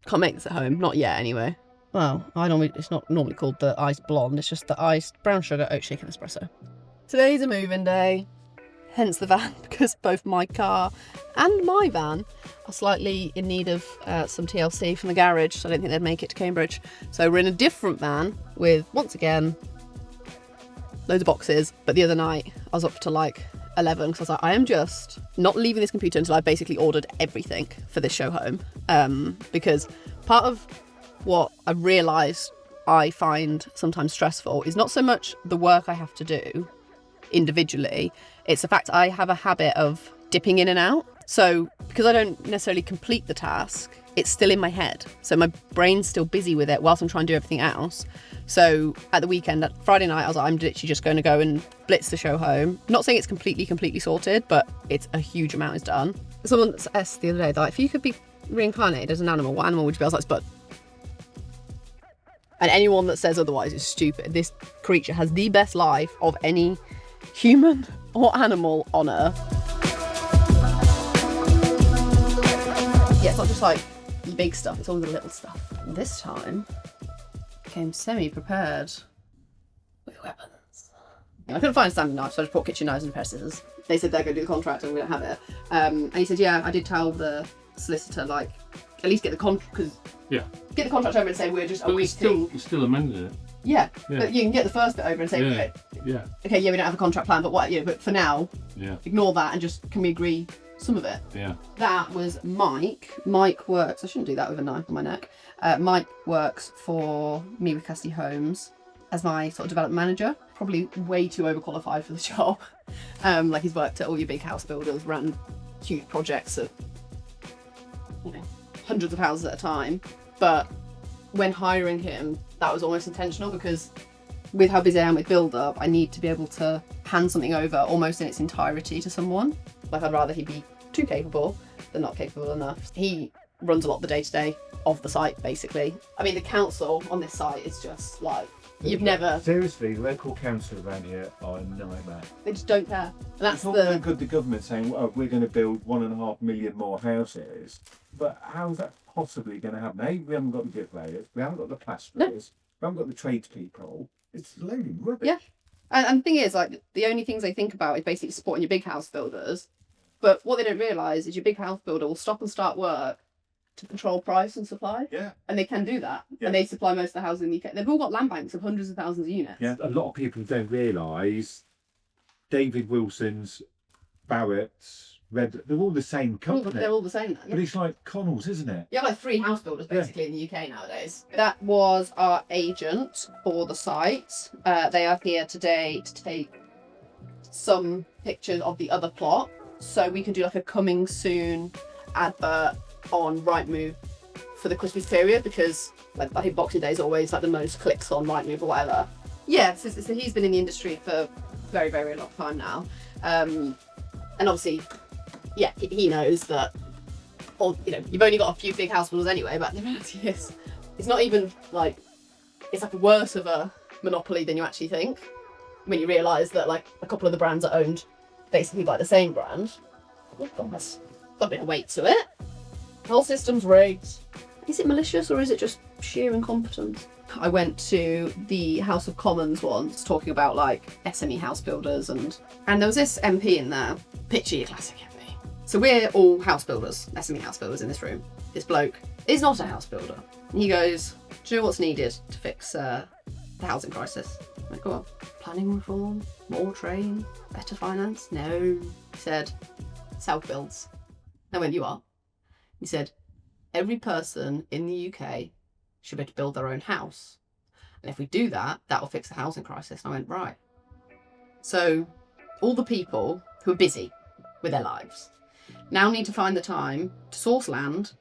Can't make this at home, not yet anyway. Well, it's not normally called the iced blonde, it's just the iced brown sugar oat shake and espresso. Today's a moving day, hence the van, because both my car and my van are slightly in need of some TLC from the garage, so I don't think they'd make it to Cambridge. So we're in a different van with, once again, loads of boxes. But the other night, I was up to like 11 because I was like, I am just not leaving this computer until I basically ordered everything for this show home. Because part of what I realised I find sometimes stressful is not so much the work I have to do individually, it's the fact I have a habit of dipping in and out. So because I don't necessarily complete the task, it's still in my head. So my brain's still busy with it whilst I'm trying to do everything else. So at the weekend, at Friday night, I was like, I'm literally just going to go and blitz the show home. Not saying it's completely sorted, but it's a huge amount is done. Someone asked the other day, they're like, if you could be reincarnated as an animal, what animal would you be? I was like, Spud. And anyone that says otherwise is stupid. This creature has the best life of any human or animal on Earth. Yeah, it's not just like the big stuff, it's all the little stuff. And this time, came semi-prepared with weapons. I couldn't find a standing knife, so I just brought kitchen knives and a pair of scissors. They said they're going to do the contract and we don't have it. And he said, yeah, I did tell the solicitor, like, at least get the contract, because get the contract over and say we're just awaiting. You still amended it. Yeah, but you can get the first bit over and say, okay, we don't have a contract plan, but but for now, ignore that and just, can we agree some of it? Yeah. That was Mike. Mike works, I shouldn't do that with a knife on my neck. Mike works for me with Casty Homes as my sort of development manager. Probably way too overqualified for the job. Like he's worked at all your big house builders, ran huge projects of, hundreds of houses at a time. But when hiring him, that was almost intentional because with how busy I am with BuildUp, I need to be able to hand something over almost in its entirety to someone. Like I'd rather he be too capable than not capable enough. He runs a lot of the day-to-day of the site, basically. I mean, the council on this site is just like, you've never... Seriously, local council around here are a nightmare. They just don't care. And that's it's not very good, the government saying, well, we're going to build 1.5 million more houses. But how is that possibly going to happen? A, we haven't got the bricklayers, we haven't got the plasterers, we haven't got the tradespeople. It's loaded rubbish. Yeah. And the thing is, like, the only things they think about is basically supporting your big house builders. But what they don't realise is your big house builder will stop and start work to control price and supply. Yeah. And they can do that. Yeah. And they supply most of the houses in the UK. They've all got land banks of hundreds of thousands of units. Yeah. A lot of people don't realise David Wilson's, Barrett's, Red, they're all the same company. They're all the same. Yeah. But it's like Connells, isn't it? You have like 3 house builders basically in the UK nowadays. That was our agent for the site. They are here today to take some pictures of the other plot. So we can do like a coming soon advert on Rightmove for the Christmas period because like I think Boxing Day is always like the most clicks on Rightmove or whatever. Yeah, so he's been in the industry for a very, very long time now. And obviously, yeah, he knows that, or you've only got a few big house builders anyway, but the reality is, it's not even like, it's like worse of a monopoly than you actually think when you realise that like a couple of the brands are owned basically by the same brand. Oh God, there's got a bit of weight to it. The whole system's rigged. Is it malicious or is it just sheer incompetence? I went to the House of Commons once talking about like SME house builders and there was this MP in there, picture your classic MP. So we're all house builders, SME house builders in this room. This bloke is not a house builder. And he goes, do you know what's needed to fix the housing crisis? I went, go on. Planning reform, more train, better finance? No. He said, self-builds. I went, you are? He said, every person in the UK should be able to build their own house. And if we do that, that will fix the housing crisis. And I went, right. So all the people who are busy with their lives now need to find the time to source land,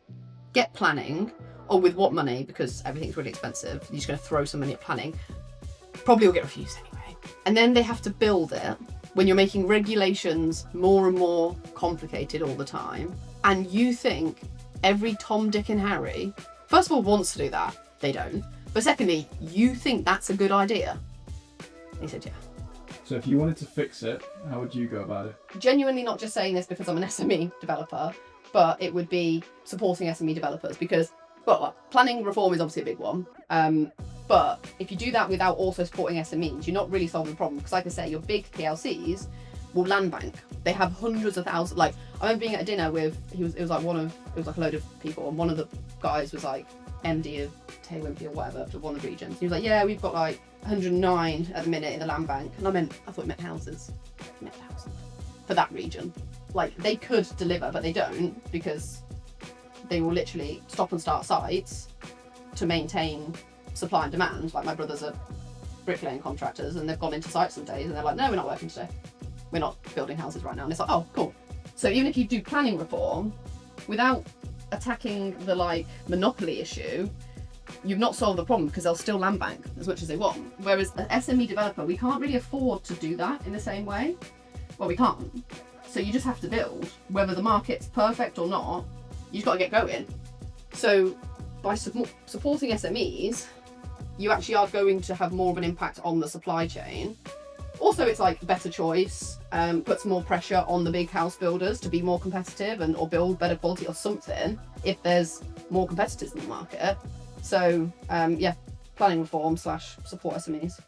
get planning, or with what money, because everything's really expensive, you're just going to throw some money at planning. Probably will get refused anyway. And then they have to build it when you're making regulations more and more complicated all the time. And you think every Tom, Dick and Harry, first of all, wants to do that. They don't. But secondly, you think that's a good idea? And he said, yeah. So if you wanted to fix it, how would you go about it? Genuinely not just saying this because I'm an SME developer, but it would be supporting SME developers because But planning reform is obviously a big one. But if you do that without also supporting SMEs, you're not really solving the problem. Because like I say, your big PLCs will land bank. They have hundreds of thousands. Like I remember being at dinner with, it was like a load of people, and one of the guys was like MD of Taylor or whatever for one of the regions. He was like, yeah, we've got like 109 at the minute in the land bank. And I thought it meant houses. It meant houses for that region. Like they could deliver, but they don't, because they will literally stop and start sites to maintain supply and demand. Like my brothers are bricklaying contractors, and they've gone into sites some days and they're like, no, we're not working today. We're not building houses right now. And it's like, oh, cool. So even if you do planning reform, without attacking the like monopoly issue, you've not solved the problem, because they'll still land bank as much as they want. Whereas an SME developer, we can't really afford to do that in the same way. Well, we can't. So you just have to build, whether the market's perfect or not. You just got to get going. So by supporting SMEs, you actually are going to have more of an impact on the supply chain. Also, it's like a better choice, puts more pressure on the big house builders to be more competitive or build better quality or something if there's more competitors in the market. So yeah, planning reform / support SMEs.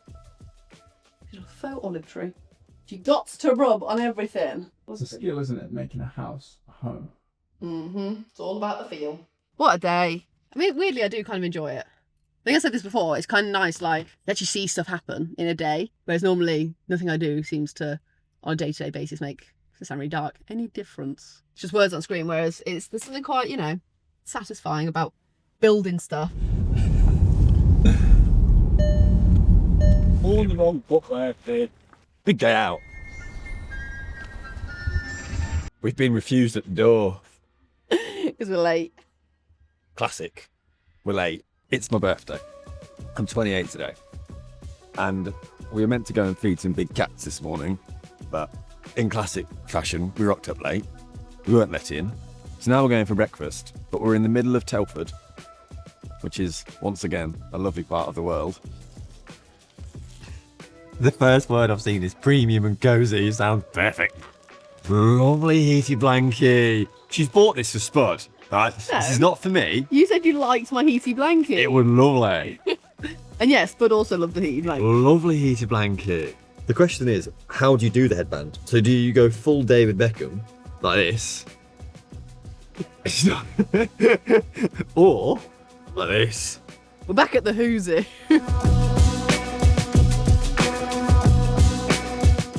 A faux olive tree. You got to rub on everything. It's a skill, isn't it? Making a house a home. It's all about the feel. What a day. I mean, weirdly, I do kind of enjoy it. I think I said this before, it's kind of nice, like, that you see stuff happen in a day, whereas normally nothing I do seems to, on a day-to-day basis, make it sound really dark, any difference. It's just words on screen, whereas there's something quite, satisfying about building stuff. All in the wrong book there, Sid. Big day out. We've been refused at the door. Because we're late. Classic. We're late. It's my birthday. I'm 28 today. And we were meant to go and feed some big cats this morning, but in classic fashion, we rocked up late. We weren't let in. So now we're going for breakfast, but we're in the middle of Telford, which is, once again, a lovely part of the world. The first word I've seen is premium and cozy. Sounds perfect. Lovely heaty blankie. She's bought this for Spud. Right? No. This is not for me. You said you liked my heaty blanket. It was lovely. And yes, but also love the heaty blanket. Lovely heated blanket. The question is, how do you do the headband? So do you go full David Beckham, like this? Or, like this? We're back at the Who's-It.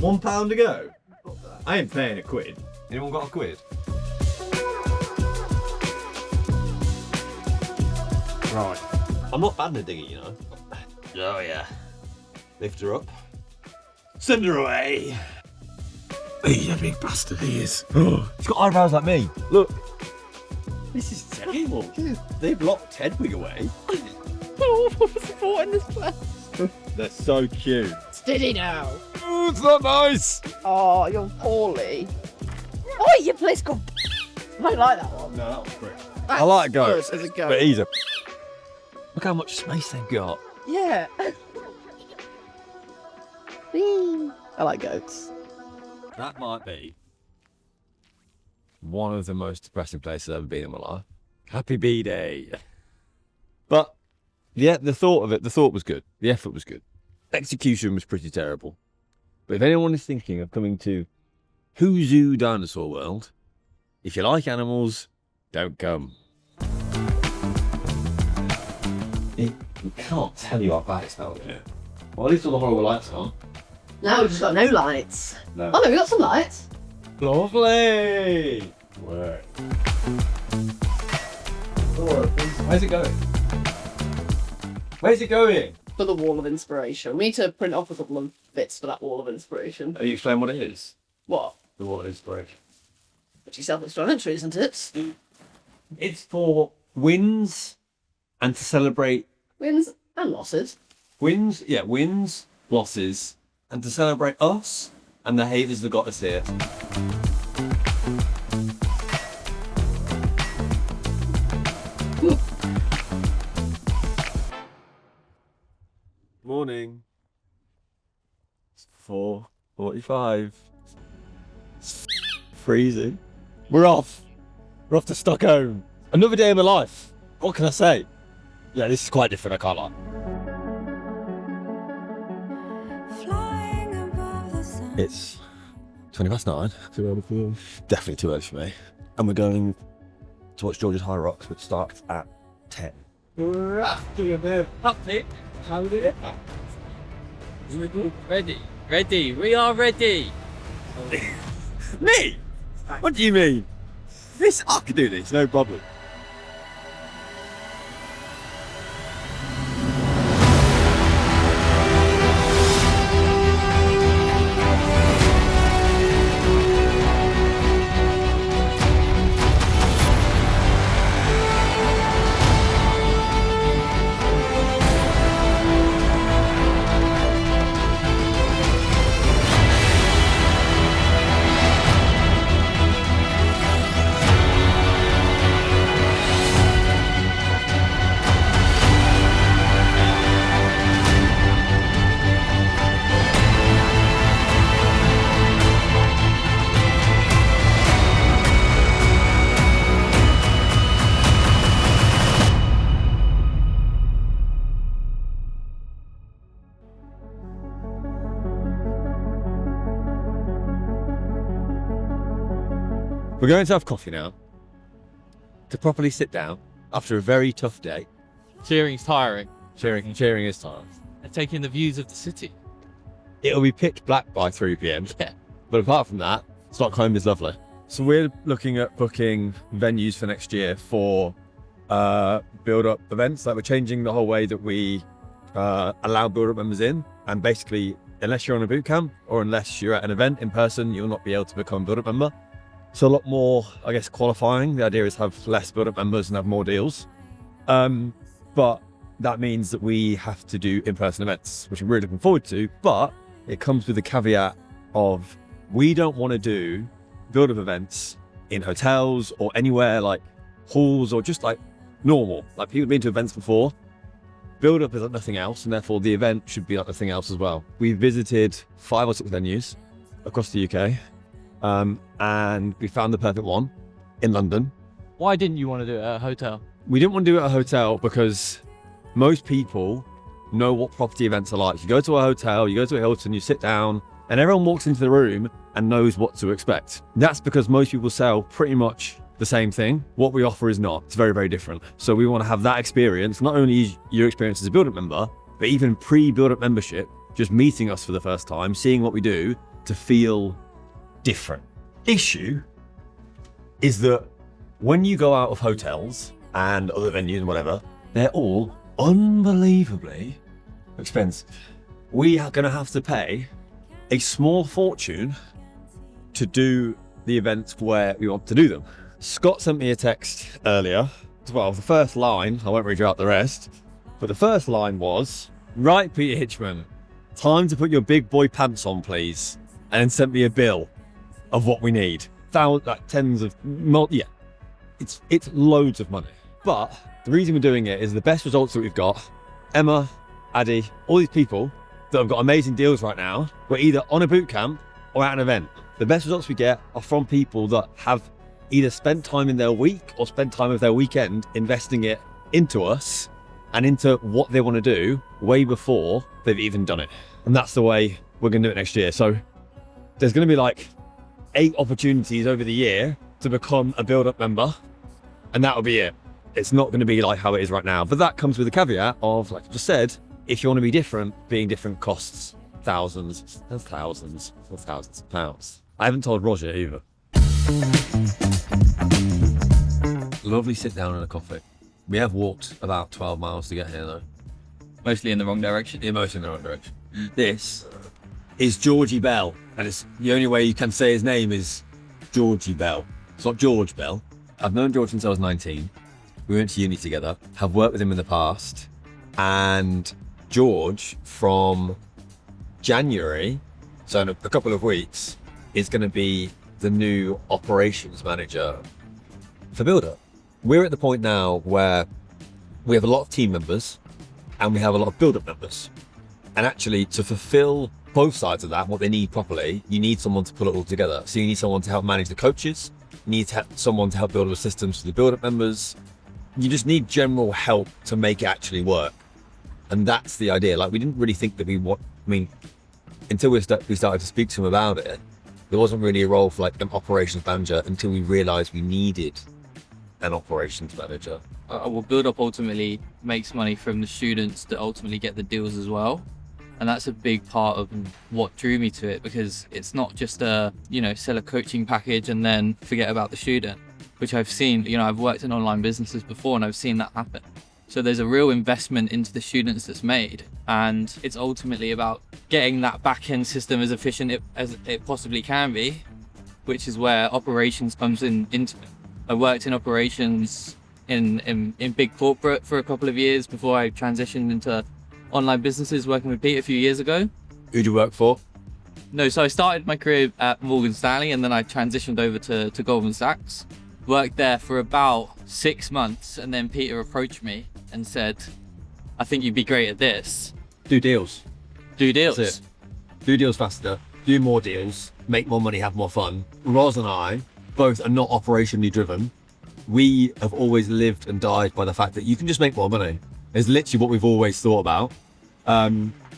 £1 to go? I ain't paying a quid. Anyone got a quid? Right. I'm not bad in a dinghy, you know. Oh yeah. Lift her up. Send her away. He's a big bastard, he is. He's got eyebrows like me. Look. This is terrible. They've locked Hedwig away. Oh, for supporting this place. They're so cute. Steady now. Oh, it's not nice. Oh, you're poorly. Oh, you place go. I don't like that one. No, that was great. That's I like goats, good as a goat. but he's a... Look how much space they've got. Yeah. I like goats. That might be one of the most depressing places I've ever been in my life. Happy B-Day. But, yeah, the thought was good. The effort was good. Execution was pretty terrible. But if anyone is thinking of coming to Who's Who Dinosaur World, if you like animals, don't come. I can't tell you how bad it smells here. Well, at least all the horrible lights are on. Now we've just got no lights. No. Oh no, we got some lights. Lovely! Work. Where's it going? Where's it going? For the wall of inspiration. We need to print off a couple of bits for that wall of inspiration. Have you explained what it is? What? The wall of inspiration. Pretty self-explanatory, isn't it? It's for wins and to celebrate Wins and losses. wins, losses, and to celebrate us and the haters that got us here. Morning. It's 4:45. It's freezing. We're off. We're off to Stockholm. Another day in my life. What can I say? Yeah, this is quite different, I can't lie. It's 9:20. Too early for you? Definitely too early for me. And we're going to watch George's High Rocks, which starts at 10. Ready. We are ready. Me? What do you mean? I can do this, no problem. We're going to have coffee now to properly sit down after a very tough day. Cheering's tiring. Cheering is tiring. And taking the views of the city. It'll be pitch black by 3 p.m. Yeah. But apart from that, Stockholm is lovely. So we're looking at booking venues for next year for build-up events. Like, we're changing the whole way that we allow build-up members in. And basically, unless you're on a boot camp or unless you're at an event in person, you'll not be able to become a build-up member. So a lot more, I guess, qualifying. The idea is have less build-up members and have more deals. But that means that we have to do in-person events, which I'm really looking forward to. But it comes with the caveat of we don't want to do build-up events in hotels or anywhere like halls or just like normal. Like, people have been to events before. Build-up is like nothing else, and therefore the event should be like nothing else as well. We visited 5 or 6 venues across the UK. And we found the perfect one in London. Why didn't you want to do it at a hotel? We didn't want to do it at a hotel because most people know what property events are like. You go to a hotel, you go to a Hilton, you sit down, and everyone walks into the room and knows what to expect. That's because most people sell pretty much the same thing. What we offer is not. It's very, very different. So we want to have that experience, not only your experience as a build-up member, but even pre-build-up membership, just meeting us for the first time, seeing what we do, to feel different. Issue is that when you go out of hotels and other venues and whatever, they're all unbelievably expensive. We are going to have to pay a small fortune to do the events where we want to do them. Scott sent me a text earlier. Well, the first line, I won't read you out the rest, but the first line was, "Right, Peter Hitchman, time to put your big boy pants on, please," and then sent me a bill of what we need. Tens of, yeah, it's loads of money. But the reason we're doing it is the best results that we've got. Emma, Addy, all these people that have got amazing deals right now, we're either on a boot camp or at an event. The best results we get are from people that have either spent time in their week or spent time of their weekend investing it into us and into what they want to do way before they've even done it. And that's the way we're going to do it next year. So there's going to be like 8 opportunities over the year to become a build-up member, and that'll be it. It's not going to be like how it is right now. But that comes with the caveat of, like I just said, if you want to be different, being different costs thousands and thousands and thousands of pounds. I haven't told Roger either. Lovely sit down and a coffee. We have walked about 12 miles to get here though. Mostly in the wrong direction. Yeah, mostly in the wrong direction. This is Georgie Bell, and it's the only way you can say his name is Georgie Bell. It's not George Bell. I've known George since I was 19. We went to uni together, have worked with him in the past, and George from January, so in a couple of weeks, is going to be the new operations manager for BuildUp. We're at the point now where we have a lot of team members and we have a lot of BuildUp members. And actually, to fulfill both sides of that, what they need properly, you need someone to pull it all together. So you need someone to help manage the coaches, you need someone to help build the systems for the BuildUp members. you just need general help to make it actually work. And that's the idea. Like, we didn't really think that until we started to speak to him about it, there wasn't really a role for like an operations manager until we realized we needed an operations manager. Well, BuildUp ultimately makes money from the students that ultimately get the deals as well. And that's a big part of what drew me to it, because it's not just sell a coaching package and then forget about the student, which I've seen, I've worked in online businesses before and I've seen that happen. So there's a real investment into the students that's made, and it's ultimately about getting that back-end system as efficient as it possibly can be, which is where operations comes into it. I worked in operations in big corporate for a couple of years before I transitioned into online businesses, working with Pete a few years ago. Who'd you work for? No, so I started my career at Morgan Stanley and then I transitioned over to Goldman Sachs. Worked there for about 6 months, and then Peter approached me and said, I think you'd be great at this. Do deals. Do deals. That's it. Do deals faster, do more deals, make more money, have more fun. Roz and I both are not operationally driven. We have always lived and died by the fact that you can just make more money. It's literally what we've always thought about.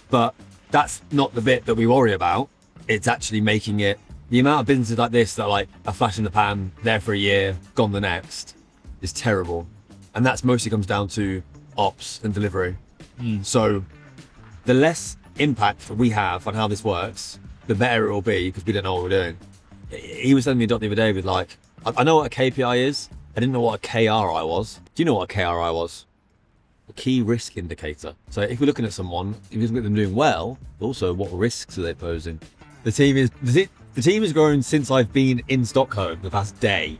But that's not the bit that we worry about. It's actually making it, the amount of businesses like this that are like a flash in the pan, there for a year, gone the next, is terrible. And that's mostly comes down to ops and delivery. So the less impact we have on how this works, the better it will be, because we don't know what we're doing. He was telling me the other day with like, I know what a KPI is. I didn't know what a KRI was. Do you know what a KRI was? A key risk indicator. So if we're looking at someone, if you look at them doing well, also what risks are they posing? The team has grown since I've been in Stockholm the past day.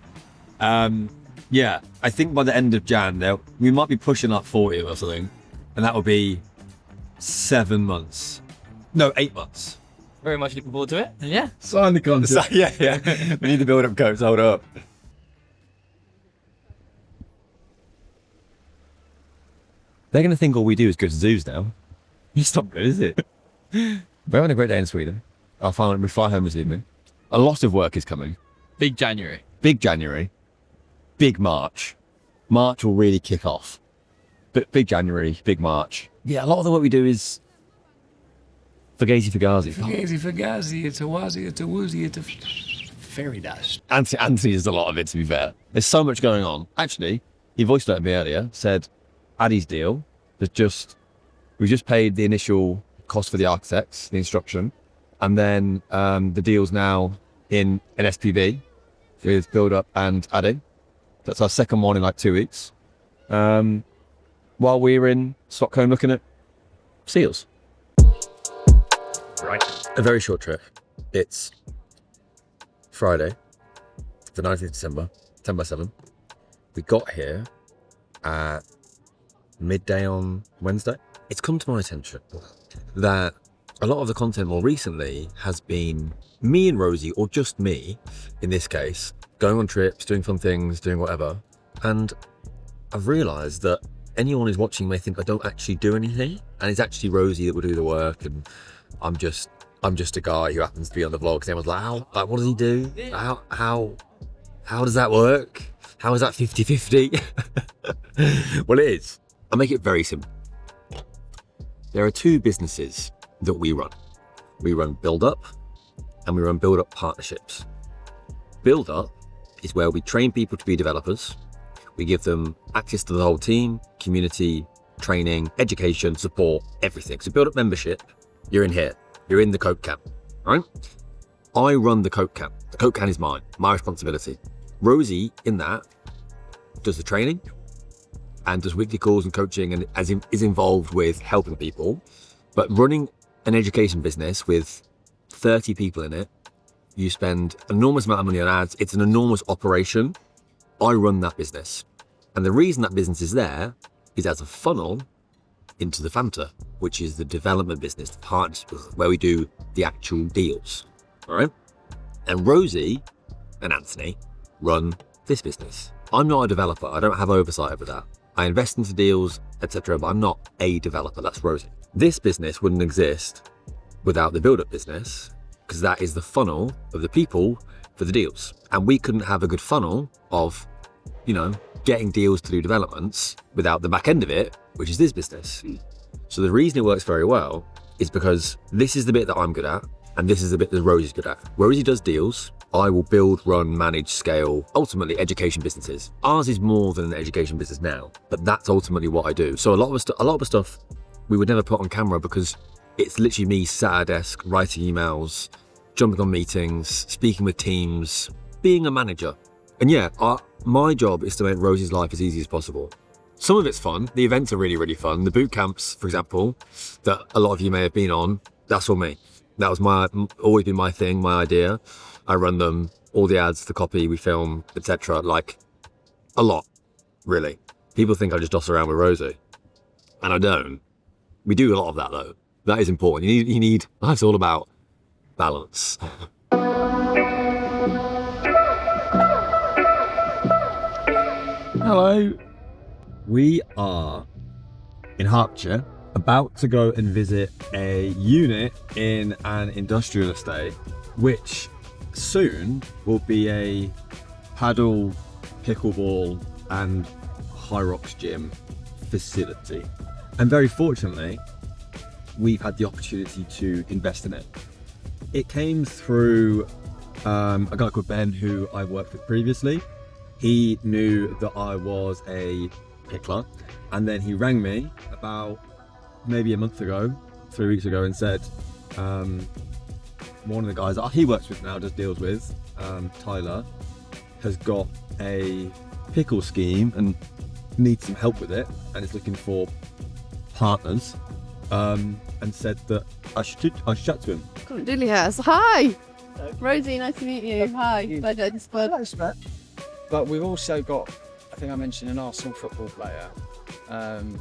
Yeah, I think by the end of Jan, we might be pushing up 40 or something, and that will be 7 months. No, 8 months. Very much looking forward to it. Yeah. Sign the contract. Yeah. We need to build up coats, hold up. They're going to think all we do is go to zoos now. It's not good, is it? We're having a great day in Sweden. We fly home this evening. A lot of work is coming. Big January. Big January. Big March. March will really kick off. But big January, big March. Yeah, a lot of the work we do is Fugazi. Fugazi, it's a wazi, it's a woozy, it's a fairy dust. Anthony does a lot of it, to be fair. There's so much going on. Actually, he voiced noted me earlier, said, Addy's deal, we just paid the initial cost for the architects, the instruction, and then the deal's now in an SPV with BuildUp and Addy. That's our second one in like 2 weeks. While we're in Stockholm looking at seals. Right. A very short trip. It's Friday, the 19th of December, 10 by 7. We got here at midday on Wednesday. It's come to my attention that a lot of the content more recently has been me and Rosie, or just me in this case, going on trips, doing fun things, doing whatever. And I've realised that anyone who's watching may think I don't actually do anything, and it's actually Rosie that will do the work, and I'm just a guy who happens to be on the vlog. Because everyone's like, what does he do? How does that work? How is that 50-50? Well, it is. I'll make it very simple. There are 2 businesses that we run. We run BuildUp and we run BuildUp partnerships. BuildUp is where we train people to be developers. We give them access to the whole team, community, training, education, support, everything. So BuildUp membership, you're in here. You're in the Coke Camp, right? I run the Coke Camp. The Coke Camp is mine, my responsibility. Rosie, in that, does the training and does weekly calls and coaching and is involved with helping people. But running an education business with 30 people in it, you spend an enormous amount of money on ads. It's an enormous operation. I run that business. And the reason that business is there is as a funnel into the Fanta, which is the development business, the partnership, where we do the actual deals, all right? And Rosie and Anthony run this business. I'm not a developer. I don't have oversight over that. I invest into deals, etc., but I'm not a developer. That's Rosie. This business wouldn't exist without the BuildUp business, because that is the funnel of the people for the deals. And we couldn't have a good funnel of, getting deals to do developments without the back end of it, which is this business. So the reason it works very well is because this is the bit that I'm good at, and this is the bit that Rosie's good at. Rosie does deals. I will build, run, manage, scale, ultimately education businesses. Ours is more than an education business now, but that's ultimately what I do. So a lot of the stuff we would never put on camera because it's literally me sat at a desk, writing emails, jumping on meetings, speaking with teams, being a manager. And yeah, my job is to make Rosie's life as easy as possible. Some of it's fun. The events are really, really fun. The boot camps, for example, that a lot of you may have been on, that's all me. That was always been my thing, my idea. I run them, all the ads, the copy, we film, etc. Like a lot, really. People think I just doss around with Rosie, and I don't. We do a lot of that though. That is important. You need. Life's all about balance. Hello. We are in Hertfordshire, about to go and visit a unit in an industrial estate, which soon will be a paddle, pickleball and high rocks gym facility. And very fortunately, we've had the opportunity to invest in it. It came through a guy called Ben who I worked with previously. He knew that I was a pickler, and then he rang me about maybe a month ago, 3 weeks ago, and said one of the guys that he works with now, does deals with, Tyler, has got a pickle scheme and needs some help with it, and is looking for partners, and said that I should chat to him. Diddly has. Hi, Rosie. Nice to meet you. Hi. Pleasure. But we've also got, I think I mentioned, an Arsenal football player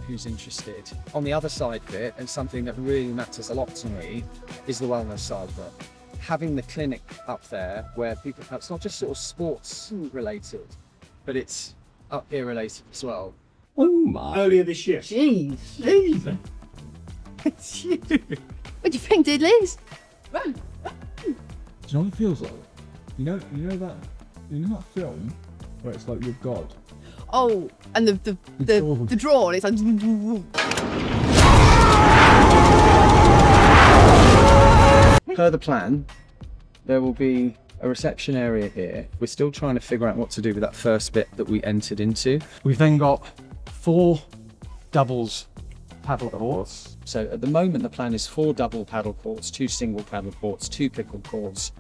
who's interested. On the other side of it, and something that really matters a lot to me, is the wellness side of it. Having the clinic up there where people have, it's not just sort of sports related, but it's up here related as well. Oh my. Earlier this year. Jeez. It's you. What do you think, Diddlies? Run. Do you know what it feels like? You know that film where it's like with God? Oh, and the draw, and it's like. Per the plan, there will be a reception area here. We're still trying to figure out what to do with that first bit that we entered into. We've then got 4 doubles paddle courts. So at the moment, the plan is 4 double paddle courts, 2 single paddle courts, 2 pickle courts,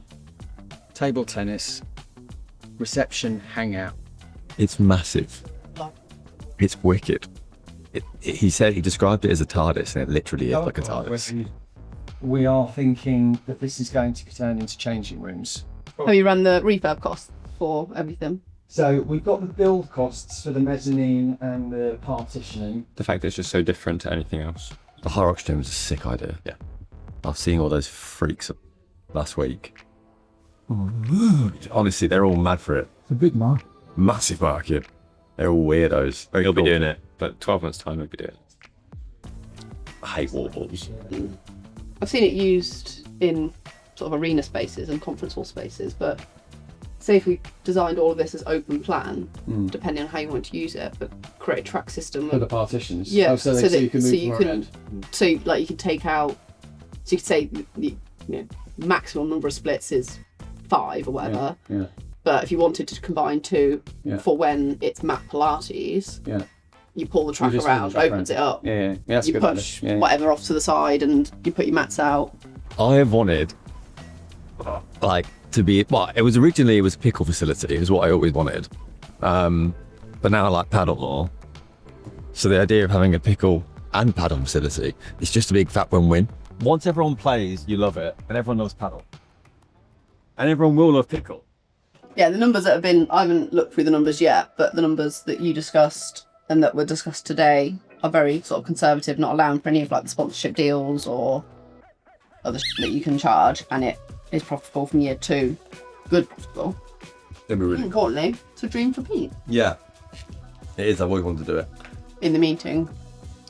table tennis, reception, hangout. It's massive. It's wicked. He described it as a TARDIS, and it literally is like a TARDIS. We are thinking that this is going to turn into changing rooms. Have you run the refurb costs for everything? So we've got the build costs for the mezzanine and the partitioning. The fact that it's just so different to anything else. The high rocks gym was a sick idea. Yeah. I've seen all those freaks last week. Honestly, they're all mad for it. It's a big market. Massive market. They're all weirdos. He'll be doing it, but 12 months time he'll be doing it. I hate wall balls. I've seen it used in sort of arena spaces and conference hall spaces, but say if we designed all of this as open plan, depending on how you want to use it, but create a track system. For the partitions? Yeah, so you can move from end. So like you could take out, so you could say the maximum number of splits is 5 or whatever. Yeah. But if you wanted to combine 2 for when it's mat Pilates, you pull the track around, opens it up. Yeah, that's you good. push whatever off to the side, and you put your mats out. I have wanted, to be, it was a pickle facility, it was what I always wanted. But now I like paddle more. So the idea of having a pickle and paddle facility is just a big fat win-win. Once everyone plays, you love it, and everyone loves paddle. And everyone will love pickle. Yeah, the numbers that have been, I haven't looked through the numbers yet, but the numbers that you discussed and that were discussed today are very sort of conservative, not allowing for any of like the sponsorship deals or other that you can charge, and it is profitable from year 2. Good profitable. Really importantly, it's a dream for Pete. Yeah, it is. I've always wanted to do it. In the meeting,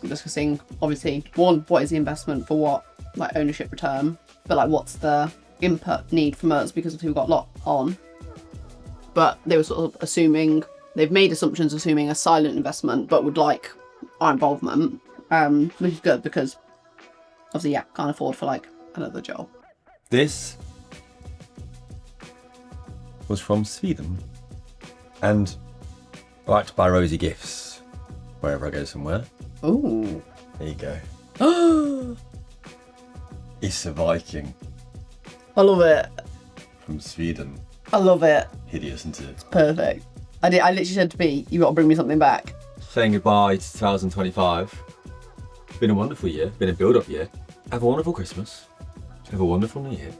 we're discussing obviously what is the investment for what, like ownership return, but like what's the input need from us because we've got a lot on. But they were sort of assuming they've made assumptions assuming a silent investment, but would like our involvement, which is good because obviously, yeah, can't afford for like another job. This was from Sweden. And I like to buy Rosie gifts wherever I go somewhere. Ooh. There you go. It's a Viking I love it. from Sweden. I love it. Hideous, isn't it? Perfect. I literally said to B, you got to bring me something back. Saying goodbye to 2025. It's been a wonderful year. Been a build-up year. Have a wonderful Christmas. Have a wonderful New Year.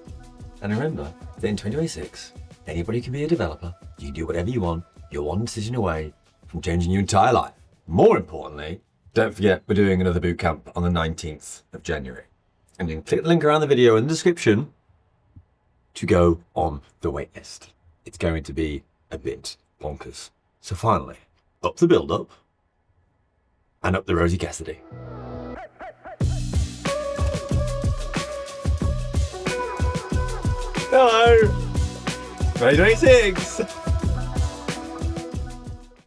And remember that in 2026, anybody can be a developer. You can do whatever you want. You're one decision away from changing your entire life. More importantly, don't forget we're doing another boot camp on the 19th of January. And you can click the link around the video in the description to go on the waitlist. It's going to be a bit bonkers. So finally, up the build-up and up the Rosie Cassidy. Hello! 2026!